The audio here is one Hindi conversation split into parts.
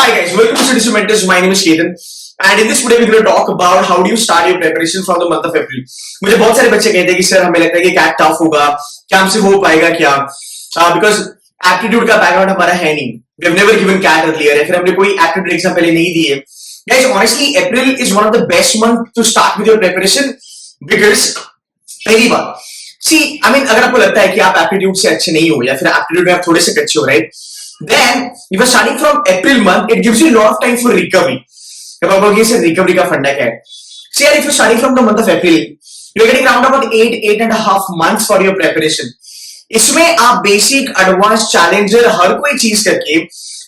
Hi guys, welcome to Citizen Mentors. My name is Ketan, and in this video we're going to talk about how do you start your preparation from the month of April. मुझे बहुत सारे बच्चे कहते हैं कि सर हमें लगता है कि कैट टफ होगा, क्या हमसे हो पाएगा क्या? Because एप्टीट्यूड का बैकग्राउंड हमारा है नहीं. We have never given CAT earlier, या फिर हमने कोई एप्टीट्यूड एग्जाम पहले नहीं दिए. Guys, honestly, April is one of the best month to start with your preparation because पहली बात, see, I mean, अगर आपको लगता है कि आप एप्टीट्यूड से अच्छे नहीं हो या फिर एप्टीट्यूड में आप थोड़े से कच्चे हो, right? Then, if you're starting from April month, it gives you a lot of time for recovery. अब आप बोलोगे सर recovery का फंडा क्या है? See, if you're starting from the month of April, you're getting around about 8.5 months for your preparation. इसमें आप बेसिक, एडवांस, चैलेंजर हर कोई चीज करके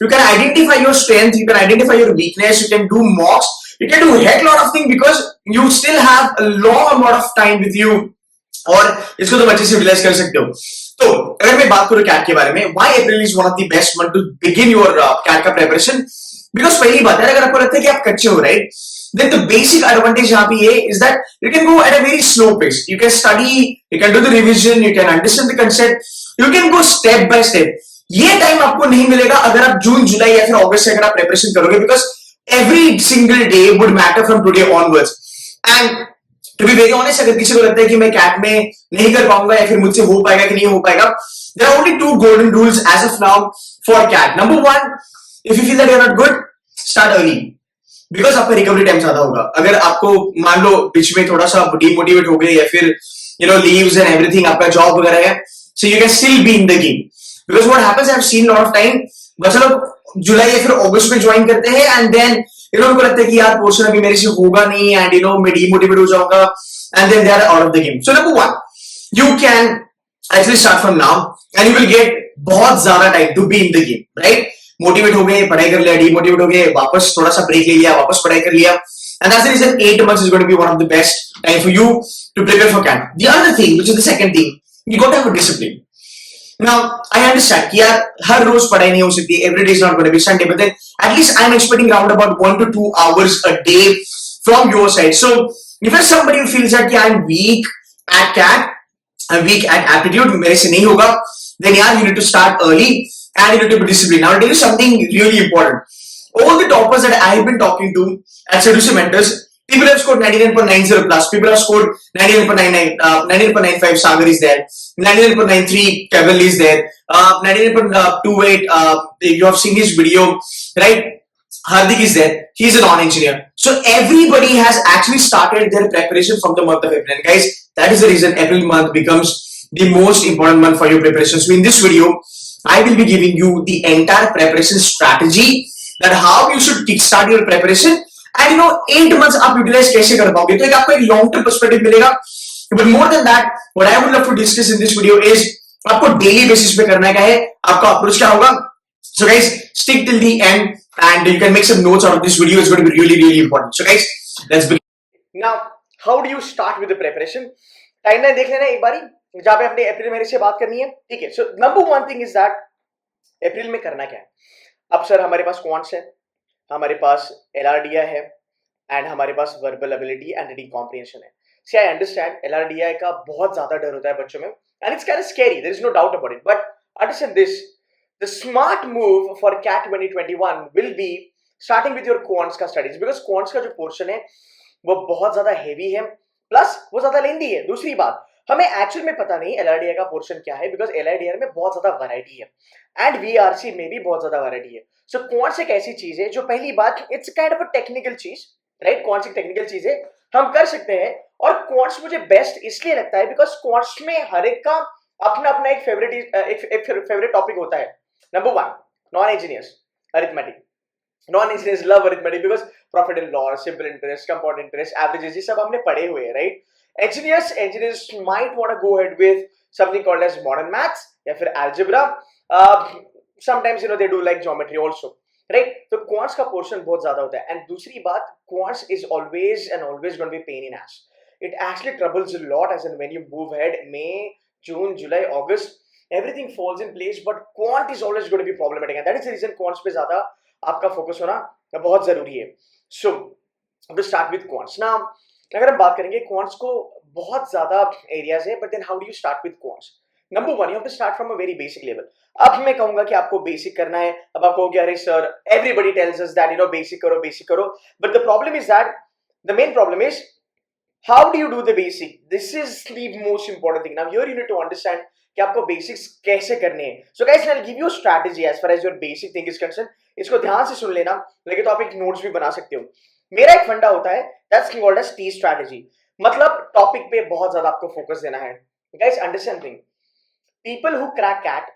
you can identify your strength, you can identify your weakness, you can do mocks, you can do heck lot of things because you still have a long amount of time with you. और इसको तुम अच्छे से यूटिलाइज कर सकते हो. तो अगर मैं बात करूं कैट के बारे में, why April is one of the best month to begin your CAT का प्रिपरेशन? बिकॉज पहली बात है, अगर आपको लगता है कि आप कच्चे हो, right, then the basic advantage यहाँ पे ये is that you can go at a very slow pace. You can study, you can do the revision, you can understand the concept, you can go step by step. ये टाइम आपको नहीं मिलेगा अगर आप जून, जुलाई या फिर अगस्त से अगर आप प्रिपरेशन करोगे, because every single day would matter from today onwards. And to be very honest, अगर किसी को लगता है कि मैं कैट में नहीं कर पाऊंगा या फिर मुझसे हो पाएगा कि नहीं हो पाएगा, there are only two golden rules as of now for CAT. Number one, if you feel that you're not good, start early. Because आपका रिकवरी टाइम ज्यादा होगा. अगर आपको मान लो बीच में थोड़ा सा डिमोटिवेट हो गए या फिर लीव्स एंड एवरीथिंग, आपका जॉब वगैरह है, सो you can still be in the game. Because what happens, I have seen lot of time बच्चे लोग जुलाई या फिर अगस्त में ज्वाइन करते हैं एंड देन उनको लगता है कि यार पोर्शन अभी मेरे से होगा नहीं एंड मैं डिमोटिवेट हो जाऊंगा and then they are out of the game. So number one, you can actually start from now and you will get बहुत ज्यादा time to be in the game, right? Motivate हो गए, पढ़ाई कर लिया, डिमोटिवेट हो गए, वापस थोड़ा सा ब्रेक ले लिया, वापस पढ़ाई कर लिया, and that's the reason 8 months is going to be one of the best time for you to prepare for CAT. The other thing, which is the second thing, you got to have a discipline. Now, I understand कि यार हर रोज पढ़ाई नहीं हो सकती, every day is not going to be Sunday, but then at least I'm expecting around about 1 to 2 hours a day from your side. So, if there's somebody who feels that I'm weak at CAT, I'm weak at aptitude, मेरे से नहीं होगा, then yeah, you need to start early. And you need to be disciplined. Now, I'll tell you something really important. All the toppers that I have been talking to at Seduce Mentors, people have scored 99.90 plus. People have scored 99.99, 99.95. Sagar is there. 99.93. Kevin is there. 99.28. You have seen his video, right? Hardik is there. He's a non-engineer. So everybody has actually started their preparation from the month of April. And guys, that is the reason April month becomes the most important month for your preparation. So in this video, I will be giving you the entire preparation strategy that how you should kickstart your preparation and 8 months आप utilize कैसे कर पाओगे. तो एक आपको एक long term perspective मिलेगा. But more than that, what I would love to discuss in this video is आपको daily basis पे करना क्या है, आपका approach क्या होगा. So guys, stick till the end and you can make some notes out of this video. It's going to be really really important. So guys, let's begin. Now, how do you start with the preparation? Timeline देख लेना एक बारी जहां पे अपने अप्रैल महीने से बात करनी है, ठीक है. So number one thing is that April में करना क्या है. अब सर हमारे पास क्वांट्स है, हमारे पास एलआरडीआई है एंड हमारे पास verbal ability and reading comprehension है. सी आई अंडरस्टैंड एलआरडीआई का बहुत ज्यादा डर होता है बच्चों में and it's kind of scary, there is no doubt about it, but understand this, the smart move for CAT 2021 will be starting with your quants का स्टडीज, बिकॉज क्वांट्स का जो पोर्शन है वो बहुत ज्यादा हेवी है प्लस वो ज्यादा लेंदी है. दूसरी बात, हमें एक्चुअल में पता नहीं एलआरडीआई का पोर्शन क्या है, बिकॉज एलआरडीआई में बहुत ज्यादा वैरायटी है एंड वीआरसी में भी बहुत ज्यादा वैरायटी है. सो क्वांट्स एक ऐसी चीज है जो, पहली बात, it's kind of a technical चीज, राइट? क्वांट्स एक टेक्निकल चीज है, हम कर सकते हैं. और क्वांट्स मुझे बेस्ट इसलिए लगता है बिकॉज क्वांट्स में हर एक का अपना अपना एक फेवरेट टॉपिक होता है. Number one, non engineers arithmetic. Non-engineers love arithmetic because profit and loss, simple interest, compound interest, averages, ये सब हमने पढ़े हुए हैं, right? Engineers might want to go ahead with something called as modern maths या फिर algebra. Sometimes they do like geometry also, right? तो quants का portion बहुत ज़्यादा होता है. And दूसरी बात, quants is always going to be pain in ass. It actually troubles a lot as in when you move ahead, May, June, July, August, everything falls in place, but quant is always going to be problematic, and that is the reason quants पे ज़्यादा आपका फोकस होना बहुत जरूरी है. सो टू स्टार्ट विद क्वांट्स. ना अगर हम बात करेंगे क्वांट्स को बहुत ज्यादा एरियाज है, but then how do you start with quants. Number one, you have to start from a very basic level. अब मैं कहूंगा कि आपको बेसिक करना है. अब आप कहोगे अरे sir, everybody tells us that basic करो बेसिक करो. But the problem is that, the main problem is how do you do the basic. This is the most important thing. Now here you need to understand कि आपको बेसिक्स कैसे करने हैं. So guys, I'll give you a strategy as far as your basic thing is concerned. इसको ध्यान से सुन लेना, लेकिन तो आप एक नोट्स भी बना सकते हो. मेरा एक फंडा होता है, that's called as T strategy. मतलब टॉपिक पे बहुत ज्यादा आपको फोकस देना है. Guys, understand thing. People who crack CAT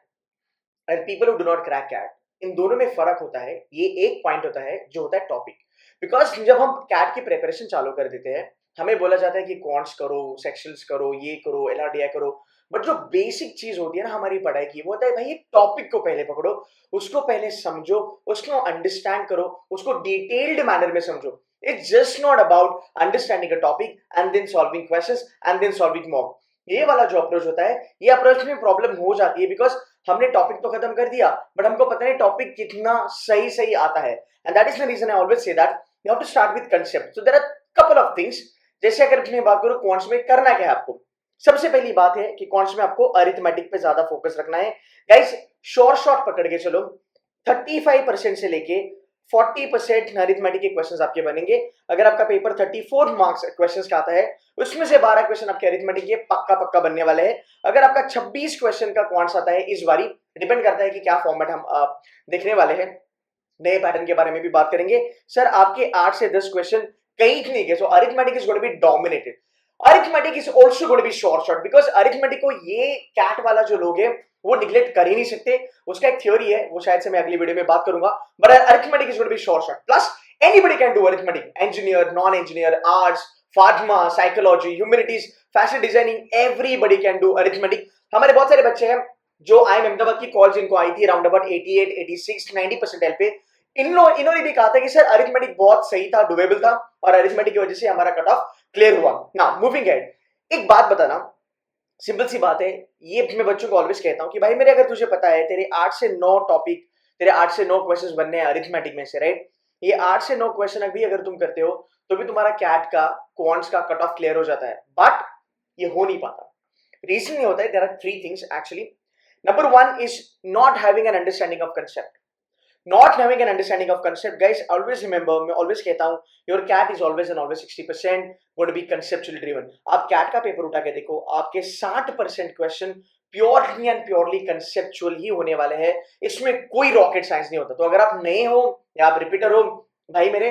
and people who do not crack CAT, इन दोनों में फर्क होता है. ये एक पॉइंट होता है जो होता है टॉपिक. बिकॉज जब हम कैट की प्रिपरेशन चालू कर देते हैं, हमें बोला जाता है कि क्वांट्स करो, सेक्शंस करो, ये करो, एलआरडीआई करो. बट जो बेसिक चीज होती है ना हमारी पढ़ाई की, वो होता है भाई टॉपिक को पहले पकड़ो, उसको पहले समझो, उसको अंडरस्टैंड करो, उसको डिटेल्ड मैनर में समझो. It's just not about understanding a topic and then solving questions and then solving mock. ये वाला जो अप्रोच होता है, ये अप्रोच में प्रॉब्लम हो जाती है बिकॉज हमने टॉपिक तो खत्म कर दिया, बट हमको पता नहीं टॉपिक कितना सही सही आता है. And that is the reason I always say that you have to start with concept. So there are couple of things. जैसे अगर मैं बात करूं क्वांट्स में करना क्या है आपको, सबसे पहली बात है कि क्वांट्स में आपको अरिथमेटिक पे ज्यादा फोकस रखना है. गाइस, शॉर्ट पकड़ के चलो. 35% से लेके 40% अरिथमेटिक के क्वेश्चंस आपके बनेंगे. अगर आपका पेपर 34 मार्क्स क्वेश्चंस का आता है, उसमें से 12 क्वेश्चन आपके अरिथमेटिक के पक्का बनने वाले हैं. अगर आपका 26 क्वेश्चन का क्वांट्स आता है इस बारी, डिपेंड करता है कि क्या फॉर्मेट हम देखने वाले हैं. नए पैटर्न के बारे में भी बात करेंगे. सर आपके 8 से 10 क्वेश्चन कहीं नहीं गए, so arithmetic is going to be dominated. Arithmetic is also going to be short because arithmetic को ये कैट वाला जो लोग हैं वो निग्लेक्ट कर ही नहीं सकते. उसका एक थ्योरी है, वो शायद से मैं अगली वीडियो में बात करूंगा. But arithmetic is going to be short. Plus anybody can do arithmetic. Engineer, non engineer, arts, pharma, psychology, humanities, fashion designing, everybody can do arithmetic. हमारे बहुत सारे बच्चे हैं जो आई एम अहमदाबाद की कॉल जिनको आई थी अराउंड अबाउट 88, 86, 90% पे, इन्होंने भी कहा था कि सर अरिथमेटिक बहुत सही था, डुएबल था, और अरिथमेटिक की वजह से हमारा कट ऑफ क्लियर हुआ. नाउ मूविंग हेड, एक बात बताना, सिंपल सी बात है, ये मैं बच्चों को ऑलवेज कहता हूं कि भाई मेरे, अगर तुझे पता है तेरे 8 से 9 टॉपिक, तेरे 8 से 9 क्वेश्चंस बनने हैं अरिथमेटिक में से, राइट. ये 8 से 9 क्वेश्चन अभी अगर तुम करते हो तो भी तुम्हारा कैट का, क्वांट्स का कट ऑफ क्लियर हो जाता है. बट ये हो नहीं पाता. रीजन ये होता है, there are 3 things actually. Number 1 is not having an understanding of concept. Not having an understanding of concept, guys, always remember, मैं always कहता हूँ, your CAT is always and always 60% going to be conceptually driven. आप CAT का पेपर उठा के देखो, आपके 60% question purely and purely conceptual ही होने वाले हैं. इसमें कोई रॉकेट साइंस नहीं होता. तो अगर आप नए हो या आप रिपीटर हो, भाई मेरे,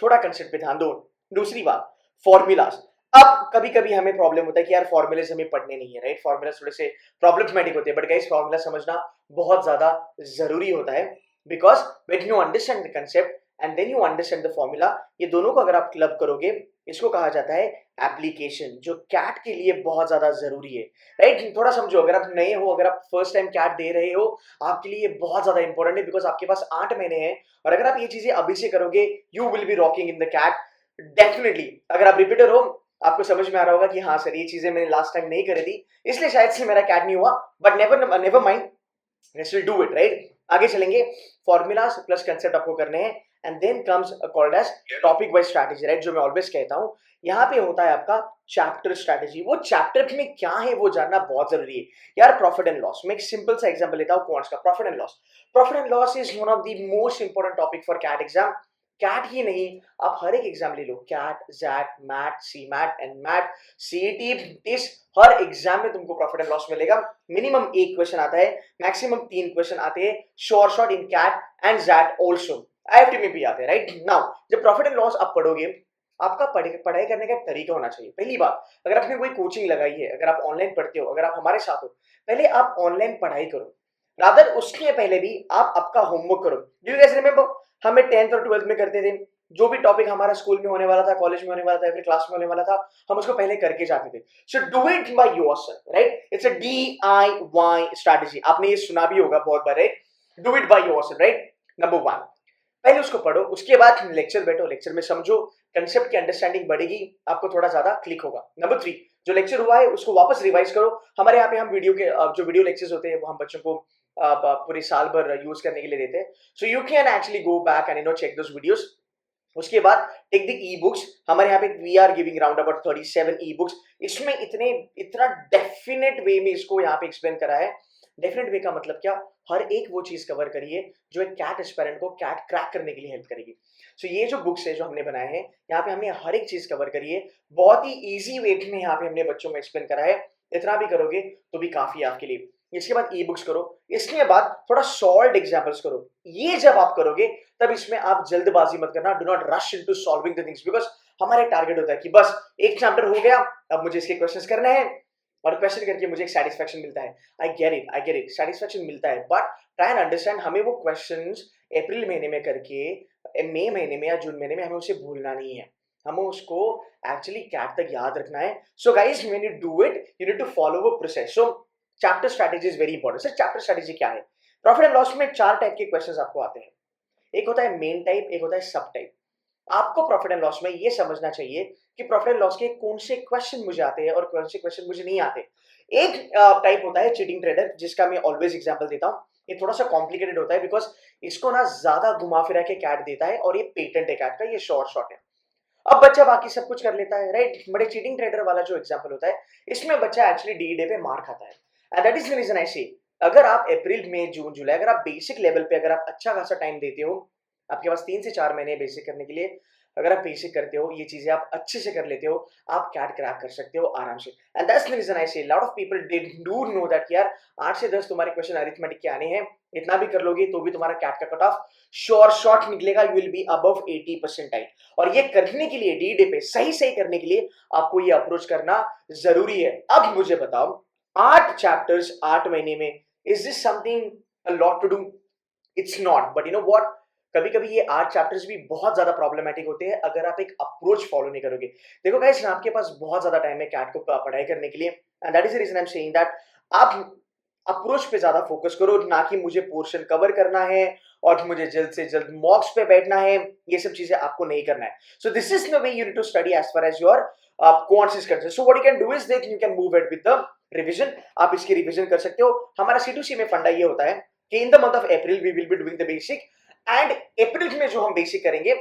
थोड़ा कंसेप्ट पे ध्यान दो. दूसरी बात, फॉर्मूलाज. अब कभी कभी हमें प्रॉब्लम होता है कि यार फॉर्मूलाज हमें पढ़ने नहीं है, राइट. फॉर्मूलाज थोड़े से प्रॉब्लमेटिक होते हैं, बट गाइस फॉर्मूला समझना बहुत ज्यादा जरूरी होता है. Because when you understand the concept and then you understand the formula, ये दोनों को अगर आप क्लब करोगे, इसको कहा जाता है एप्लीकेशन, जो कैट के लिए बहुत ज्यादा जरूरी है, राइट. थोड़ा समझो, अगर आप नए हो, अगर आप फर्स्ट टाइम कैट दे रहे हो, आपके लिए बहुत ज्यादा इंपॉर्टेंट है बिकॉज आपके पास 8 महीने हैं, और अगर आप ये चीजें अभी से करोगे, you will be rocking in the CAT definitely. अगर आप रिपीटर हो, आपको समझ में आ रहा होगा कि हाँ सर, ये चीजें मैंने लास्ट टाइम नहीं करी थी, इसलिए शायद से मेरा कैट नहीं हुआ. But never mind, let's will do it, right. आगे चलेंगे. फॉर्मूलाज प्लस कंसेप्ट आपको करने हैं, and then comes called as topic wise strategy, right, जो मैं ऑलवेज कहता हूं. यहाँ पे होता है आपका चैप्टर स्ट्रैटेजी. वो चैप्टर में क्या है वो जानना बहुत जरूरी है यार. प्रॉफिट एंड लॉस, मैं एक सिंपल सा एग्जांपल लेता हूं क्वांट्स का. Profit and loss. Profit and loss is one of the most important topic for CAT exam. CAT ही नहीं, आप हर एक एग्जाम ले लो, CAT, XAT, MAT, CMAT, NMAT, CET, test, हर एग्जाम में तुमको प्रॉफिट एंड लॉस मिलेगा. मिनिमम 1 क्वेश्चन आता है, मैक्सिमम 3 क्वेश्चन आते हैं, short in CAT and XAT also. IFT में भी आते हैं, राइट. नाउ जब प्रॉफिट एंड लॉस आप पढ़ोगे, आपका पढ़ाई करने का तरीका होना चाहिए. पहली बात, अगर आपने कोई कोचिंग लगाई है, अगर आप ऑनलाइन पढ़ते हो, अगर आप हमारे साथ हो, पहले आप ऑनलाइन पढ़ाई करो. रादर उसके पहले भी आप आपका होमवर्क करो. डू यू गाइस रिमेंबर, हमें 10th और 12th में करते थे, जो भी टॉपिक हमारा स्कूल में होने वाला था, कॉलेज में होने वाला था, फिर क्लास में होने वाला था, हम उसको पहले करके जाते थे. So do it by yourself, right. It's a DIY strategy. आपने ये सुना भी होगा बहुत बार, right. Do it by yourself, right. Number 1, पहले उसको पढ़ो, उसके बाद लेक्चर बैठो, लेक्चर में समझो, कंसेप्ट की अंडरस्टैंडिंग बढ़ेगी, आपको थोड़ा ज्यादा क्लिक होगा. नंबर 3, जो लेक्चर हुआ है उसको वापस रिवाइज करो. हमारे यहाँ पे हम वीडियो के जो वीडियो लेक्चर्स होते हैं वो हम बच्चों को पूरे साल भर यूज करने के लिए देते हैं. So you can actually go back and check those videos. उसके बाद टेक द ई बुक्स, हमारे यहाँ पे we are giving round about 37 e books. इसमें इतना डेफिनेट वे में इसको यहाँ पे एक्सप्लेन करा है। डेफिनेट वे का मतलब क्या, हर एक वो चीज कवर करिए जो एक कैट एस्पिरेंट को कैट क्रैक करने के लिए हेल्प करेगी। सो ये जो बुक्स है जो हमने बनाए हैं, यहाँ पे हमने हर एक चीज कवर करी है, बहुत ही इजी वे में यहाँ पे हमने बच्चों में एक्सप्लेन करा है। इतना भी करोगे तो भी काफी है आपके लिए। इसके बाद ई बुक्स करो, इसके बाद थोड़ा सॉल्व एग्जाम्पल्स करो। ये जब आप करोगे तब इसमें आप जल्दबाजी मत करना, do not rush into solving the things, because हमारा एक टारगेट होता है कि बस एक चैप्टर हो गया, अब मुझे इसके क्वेश्चंस करने हैं और क्वेश्चन करके मुझे एक सेटिस्फेक्शन मिलता है। आई गेट इट, सेटिस्फेक्शन मिलता है, बट ट्राई एंड अंडरस्टैंड हमें वो क्वेश्चंस अप्रैल महीने में करके मई महीने में या जून महीने में हमें उसे भूलना नहीं है, हमें उसको एक्चुअली कैट तक याद रखना है। So guys when you do it you need to follow a process. So chapter strategy is very important. Sir chapter strategy क्या है? प्रॉफिट एंड लॉस में 4 टाइप के क्वेश्चंस आपको आते हैं। एक होता है मेन टाइप, एक होता है सब टाइप। आपको प्रॉफिट एंड लॉस में ये समझना चाहिए कि प्रॉफिट एंड लॉस के कौन से क्वेश्चन मुझे आते हैं और कौन से क्वेश्चन मुझे नहीं आते। एक टाइप होता है चीटिंग ट्रेडर, जिसका मैं ऑलवेज एग्जांपल देता हूं। ये थोड़ा सा कॉम्प्लिकेटेड होता है बिकॉज इसको ना ज्यादा घुमा फिरा के कैट देता है और ये पेटेंट है कैट का, ये शॉर्ट है। अब बच्चा बाकी सब कुछ कर लेता है, राइट। बड़े चीटिंग ट्रेडर वाला जो एग्जांपल होता है, इसमें बच्चा एक्चुअली डे पे मार खाता है। And that is the reason I say, अगर आप अप्रैल मई जून जुलाई अगर आप बेसिक लेवल पे अगर आप अच्छा खासा टाइम देते हो, आपके पास 3 से 4 महीने बेसिक करने के लिए, अगर आप बेसिक करते हो, ये चीजें आप अच्छे से कर लेते हो, आप कैट क्रैक कर सकते हो आराम से। And that's the reason I say lot of people they do know that यार 8 से 10 तुम्हारे क्वेश्चन अरिथमेटिक के आने हैं, इतना भी कर लोगे तो भी तुम्हारा कैट का कट ऑफ शॉर्ट निकलेगा, यू विल बी अबव 80%। और ये करने के लिए डी पे सही करने के लिए आपको ये अप्रोच करना जरूरी है। अब मुझे बताओ 8 चैप्टर्स 8 महीने में, is this something a lot to do? It's not, but you know what, कभी कभी ये 8 चैप्टर्स भी बहुत ज्यादा प्रॉब्लमेटिक होते हैं अगर आप एक अप्रोच फॉलो नहीं करोगे। देखो गाइस, आपके पास बहुत ज्यादा टाइम है कैट को पढ़ाई करने के लिए, and that is the reason I am saying that आप अप्रोच पे ज्यादा फोकस करो, ना कि मुझे पोर्शन कवर करना है और मुझे जल्द से जल्द मॉक्स पे बैठना है। ये सब चीजें आपको नहीं करना है। So this is the way you need to study as far as your quants is concerned. So what you can do is that you can move it with the revision. आप इसकी रिवीजन कर सकते हो। हमारा C2C में फंडा ये होता है कि in the month of April we will be doing the basic, and April में जो हम बेसिक करेंगे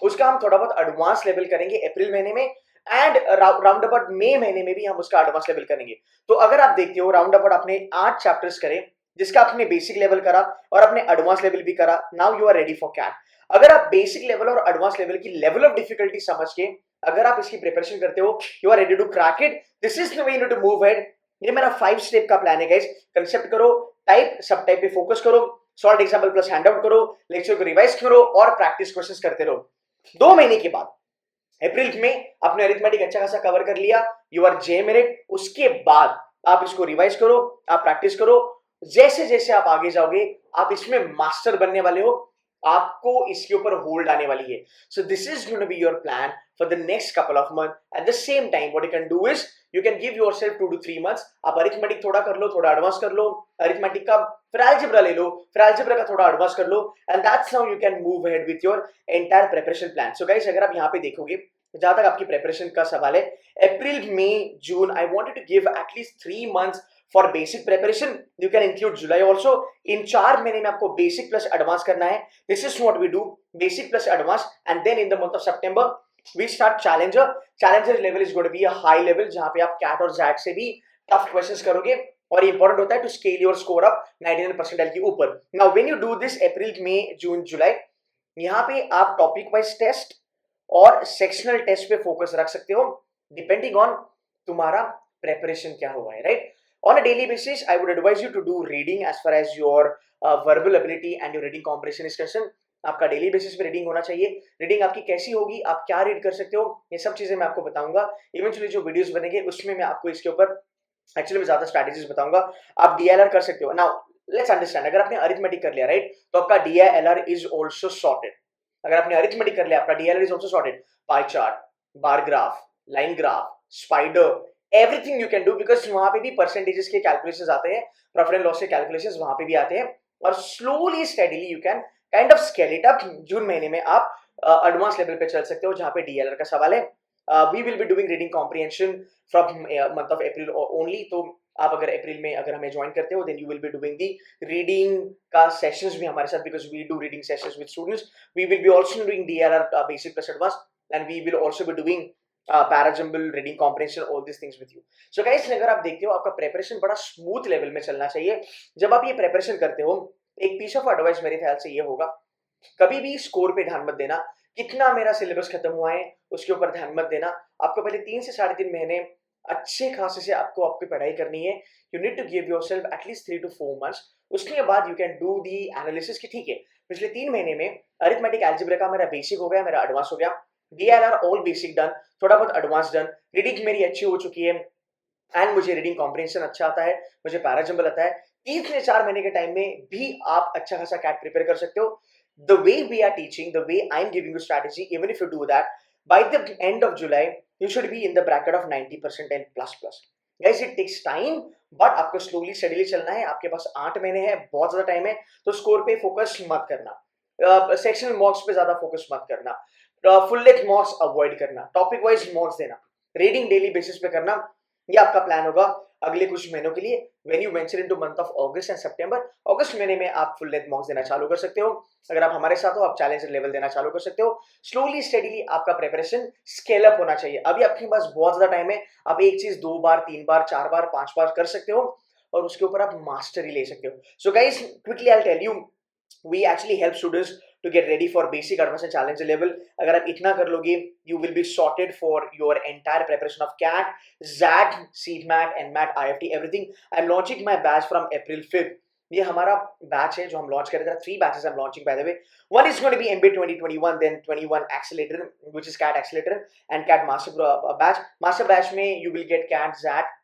उसका हम थोड़ा बहुत एडवांस लेवल करेंगे अप्रैल महीने में, एंड राउंड अबाउट मई महीने में भी हम उसका एडवांस लेवल करेंगे। तो अगर आप देखते हो राउंड अबाउट आपने 8 चैप्टर्स करे, जिसका आपने बेसिक लेवल करा और आपने एडवांस लेवल भी करा, now you are ready for CAT. अगर आप बेसिक लेवल और एडवांस लेवल की लेवल ऑफ डिफिकल्टी समझ के अगर आप इसकी प्रिपरेशन करते हो, you are ready to crack it. This is the way you need to move head. ये मेरा 5 स्टेप का प्लान है गाइस। कंसेप्ट करो, टाइप सब टाइप पे फोकस करो, solve example plus hand out करो, लेक्चर को रिवाइज करो और प्रैक्टिस क्वेश्चंस करते रहो। 2 महीने के बाद अप्रैल में आपने अरिथमेटिक अच्छा खासा कवर कर लिया, यू आर जे मेरिट। उसके बाद आप इसको रिवाइज करो, आप प्रैक्टिस करो। जैसे जैसे आप आगे जाओगे आप इसमें मास्टर बनने वाले हो, आपको इसके ऊपर होल्ड आने वाली है। So this is going to be your plan for the next couple of month. At the same time what you can do is you can give yourself 2 to 3 months। आप अरिथमेटिक थोड़ा कर लो, थोड़ा एडवांस कर लो, अरिथमेटिक का फिर अलजेब्रा ले लो, फिर अलजेब्रा का थोड़ा एडवांस कर लो, and that's how you can move ahead with your entire preparation plan. So guys, अगर आप यहाँ पे देखोगे, जहां तक आपकी प्रिपरेशन का सवाल है, April May June I wanted to give at least 3 months for basic preparation. You can include July also. इन 4 महीने में आपको बेसिक प्लस एडवांस करना है। This is what we do, basic plus advance, and then in the month of September we start challenger level is going to be a high level, जहां पे आप कैट और जैक से भी टफ क्वेश्चंस करोगे, और इंपॉर्टेंट होता है to scale your score up 99 percentile के ऊपर। Now when you do this April May June July, यहाँ पे आप टॉपिक वाइज टेस्ट और सेक्शनल टेस्ट पे फोकस रख सकते हो, डिपेंडिंग ऑन तुम्हारा प्रेपरेशन क्या हुआ है, right. On a daily basis, I would advise you to do reading as far as your verbal ability and your reading comprehension is concerned. आपका डेली बेसिस पे रीडिंग होना चाहिए। रीडिंग आपकी कैसी होगी, आप क्या रीड कर सकते हो, ये सब चीजें मैं आपको बताऊंगा। इवेंचुअली जो वीडियोस बनेंगे उसमें मैं आपको इसके ऊपर एक्चुअली में ज्यादा स्ट्रैटेजीज बताऊंगा। आप DLR कर सकते हो। नाउ लेट्स अंडरस्टैंड, अगर आपने अरिथमेटिक कर लिया, राइट, तो आपका DLR इज ऑल्सो सॉर्टेड। अगर आपने अरिथमेटिक कर लिया, आपका DLR is also sorted. Pie chart, bar graph, line graph, spider, everything you can do, because वहां पे भी परसेंटेजेस के कैलकुलेशंस आते हैं, प्रॉफिट एंड लॉस के कैलकुलेशंस वहां पे भी आते हैं, और slowly steadily you can kind of scale it up. जून महीने में आप एडवांस लेवल पे चल सकते हो, जहां पे DLR का सवाल है। We will be doing reading comprehension from month of April only. तो आप अगर अप्रैल में अगर हमें ज्वाइन करते हो then you will be doing the reading का सेशंस भी हमारे साथ, because we do reading sessions with students. We will be also doing DRR basic plus advance, and we will also be doing parajumble reading comprehension, all this things with you. So guys, अगर आप देखते हो आपका प्रिपरेशन बड़ा स्मूथ लेवल में चलना चाहिए. जब आप ये प्रिपरेशन करते हो, एक पीस ऑफ एडवाइस मेरे ख्याल से ये होगा, कभी भी स्कोर पे ध्यान मत देना, कितना मेरा सिलेबस खत्म हुआ है उसके ऊपर ध्यान मत देना. आपको पहले 3 से 3.5 महीने अच्छे खासे से आपको आपकी पढ़ाई करनी है. You need to give yourself at least 3 to 4 months. उसके बाद you can do the analysis कि ठीक है, पिछले 3 महीने में अरिथमेटिक अलजेब्रा का मेरा बेसिक हो गया, मेरा एडवांस हो गया, डीआरआर ऑल बेसिक डन, थोड़ा बहुत एडवांस डन, रीडिंग मेरी अच्छी हो चुकी है, एंड मुझे रीडिंग कॉम्प्रिहेंशन अच्छा आता है, मुझे पैराजंबल आता है. 3 से 4 महीने के टाइम में भी आप अच्छा खासा कैट प्रिपेयर कर सकते हो. The way we are teaching, the way I'm giving you strategy, even if you do that, by the end of July, you should be in the bracket of 90% and plus plus. Guys, it takes time, but आपको slowly steadily चलना है. आपके पास 8 महीने हैं, बहुत ज़्यादा टाइम है, तो स्कोर पे फोकस मत करना, सेक्शनल मॉक्स पे ज़्यादा फोकस मत करना, फुल लेंथ मॉक्स अवॉइड करना, टॉपिक वाइज मॉक्स देना, रीडिंग डेली बेसिस पे करना. ये आपका प्लान होगा अगले कुछ महीनों के लिए. When you venture into month of August and September, अगस्त महीने में आप फुल लेंथ मॉक्स देना चालू कर सकते हो. अगर आप हमारे साथ हो, आप चैलेंजर लेवल देना चालू कर सकते हो. स्लोली स्टेडीली आपका प्रिपरेशन स्केल अप होना चाहिए. अभी आपके पास बहुत ज्यादा टाइम है, आप एक चीज 2 बार 3 बार 4 बार 5 बार कर सकते हो और उसके ऊपर आप मास्टरी ले सकते हो. So guys, quickly I will tell you, we actually help students to get ready for basic, advanced and challenger level. अगर आप इतना कर लोगे, you will be sorted for your entire preparation of CAT, ZAT, CMAT, NMAT, IFT, everything. I'm launching my batch from April 5th. ये हमारा बैच है जो हम लॉन्च कर रहे थे. 3 batches I'm launching, by the way. One is going to be MBA 2021, then 21 accelerator, which is CAT accelerator, and CAT master batch. Master batch में you will get CAT, ZAT,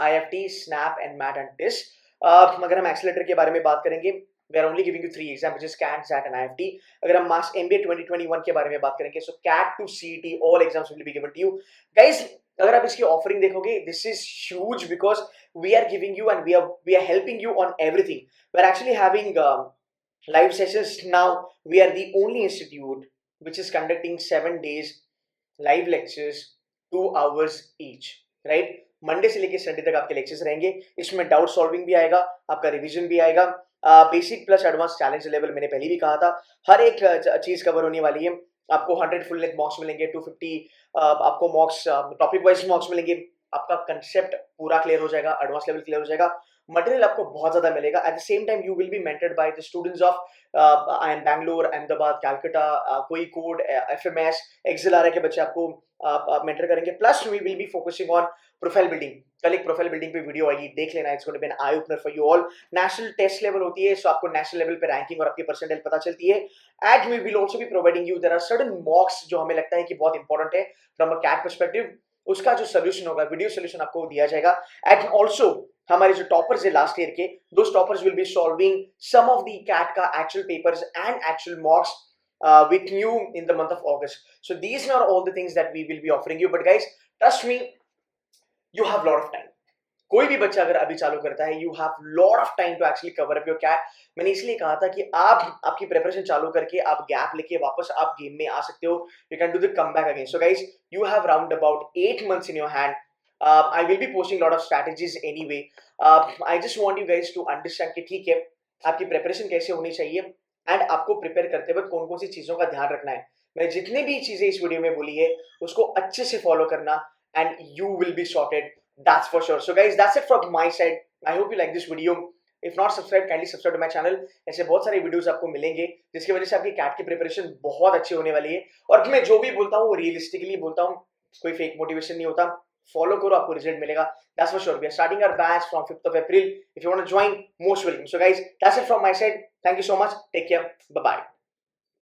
IFT, SNAP, NMAT and TIS. अगर हम accelerator के बारे में बात करेंगे, we are only giving you 3 exams, which is CAT, ZAT and IFT. अगर हम मास MBA 2021 के बारे में बात करेंगे, so CAT to CET, all exams will be given to you. Guys, अगर आप इसकी ऑफरिंग देखोगे, this is huge because we are giving you and we are helping you on everything. We are actually having live sessions now. We are the only institute which is conducting 7 days live lectures, 2 hours each, right? Monday से लेके संडे तक आपके लेक्चर्स रहेंगे. इसमें डाउट सॉल्विंग भी आएगा, आपका रिवीजन भी आएगा, basic plus advance challenge level मैंने पहले भी कहा था, हर एक चीज कवर होने वाली है. आपको 100 फुल लेंथ मॉक्स मिलेंगे, 250 आपको मॉक्स टॉपिक वाइज मॉक्स मिलेंगे. आपका कंसेप्ट पूरा क्लियर हो जाएगा, एडवांस लेवल क्लियर हो जाएगा, मटेरियल आपको बहुत ज्यादा मिलेगा. At the same time you will be mentored by the students of I M Bangalore, Ahmedabad, Calcutta, कोई कोड, एफएमएस, एक्सेलआरए के बच्चे आपको मेंटर करेंगे. Plus we will be focusing on profile building. कल एक प्रोफाइल बिल्डिंग पे वीडियो आएगी, देख लेना. It's going to be an eye opener for you all. National test level होती है, सो आपको नेशनल लेवल पे रैंकिंग और आपकी परसेंटाइल पता चलती है. And we will also be providing you, there are certain mocks जो हमें लगता है कि बहुत इंपॉर्टेंट है फ्रॉम अ कैट पर्सपेक्टिव. उसका जो सोल्यूशन होगा, वीडियो सोल्यूशन आपको दिया जाएगा. एंड ऑल्सो हमारे जो टॉपर्स है लास्ट ईयर के, those toppers will be solving some of the CAT का actual papers and actual mocks with you in the month of August. So these are all the things that we will be offering you. But guys, trust me, you have lot of time. कोई भी बच्चा अगर अभी चालू करता है, you have lot of time to actually cover up your CAT. मैंने इसलिए कहा था कि आप आपकी प्रिपरेशन चालू करके आप गैप लेके वापस आप गेम में आ सकते हो. You can do the comeback again. So guys, you have round about 8 months in your hand. I will be posting lot of strategies anyway. I just want you guys to understand कि ठीक है, आपकी प्रिपरेशन कैसे होनी चाहिए एंड आपको प्रिपेयर करते वक्त कौन कौन सी चीजों का ध्यान रखना है. मैंने जितनी भी चीजें इस वीडियो में बोली है उसको अच्छे से फॉलो करना and you will be sorted, that's for sure. So guys, that's it from my side. I hope you like this video. If not subscribe, kindly subscribe to my channel. ऐसे बहुत सारे वीडियोस आपको मिलेंगे जिसकी वजह से आपकी कैट की प्रिपरेशन बहुत अच्छी होने वाली है. और मैं जो भी बोलता हूँ वो रियलिस्टिकली बोलता हूँ, कोई फेक मोटिवेशन नहीं होता. फॉलो करो, आपको रिजल्ट मिलेगा. That's for sure. We are starting our batch from 5th of April. If you want to join, most welcome. So guys, that's it from my side. Thank you so much. Take care. Bye-bye.